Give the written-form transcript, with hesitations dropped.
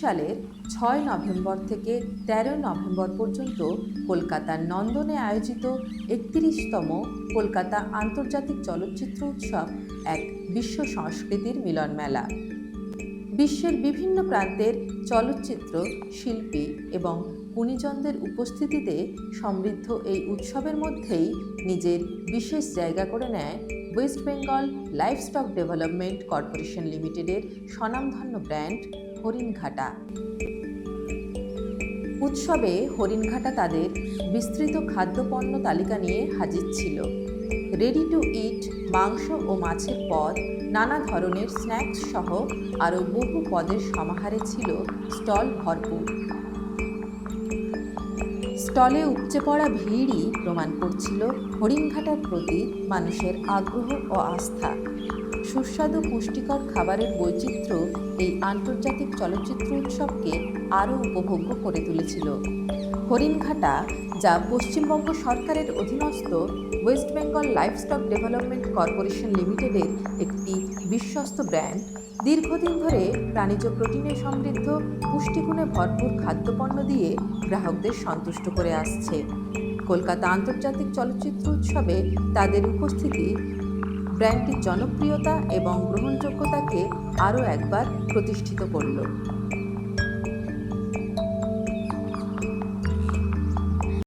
সালের 6 নভেম্বর থেকে 13 নভেম্বর পর্যন্ত কলকাতার নন্দনে আয়োজিত 31তম কলকাতা আন্তর্জাতিক চলচ্চিত্র উৎসব এক বিশ্ব সংস্কৃতির মিলন মেলা। বিশ্বের বিভিন্ন প্রান্তের চলচ্চিত্র শিল্পী এবং গুণীজনদের উপস্থিতিতে সমৃদ্ধ এই উৎসবের মধ্যেই নিজের বিশেষ জায়গা করে নেয় West Bengal livestock development corporation লিমিটেডের স্বনামধন্য ব্র্যান্ড হরিণঘাটা। উৎসবে হরিণঘাটা তাদের বিস্তৃত খাদ্যপণ্য তালিকা নিয়ে হাজির ছিল। রেডি টু ইট মাংস ও মাছের পদ, নানা ধরনের স্ন্যাক্স সহ আরও বহু পদের সমাহারে ছিল স্টল ভরপুর। স্টলে উপচে পড়া ভিড়ই প্রমাণ করছিল হরিণঘাটার প্রতি মানুষের আগ্রহ ও আস্থা। সুস্বাদু পুষ্টিকর খাবারের বৈচিত্র্য এই আন্তর্জাতিক চলচ্চিত্র উৎসবকে আরও উপভোগ্য করে তুলেছিল। হরিণঘাটা, যা পশ্চিমবঙ্গ সরকারের অধীনস্থ West Bengal livestock development corporation লিমিটেডের একটি বিশ্বস্ত ব্র্যান্ড, দীর্ঘদিন ধরে প্রাণীজ প্রোটিনে সমৃদ্ধ পুষ্টিগুণে ভরপুর খাদ্যপণ্য দিয়ে গ্রাহকদের সন্তুষ্ট করে আসছে। কলকাতা আন্তর্জাতিক চলচ্চিত্র উৎসবে তাদের উপস্থিতি ব্র্যান্ডটির জনপ্রিয়তা এবং গ্রহণযোগ্যতাকে আরও একবার প্রতিষ্ঠিত করল।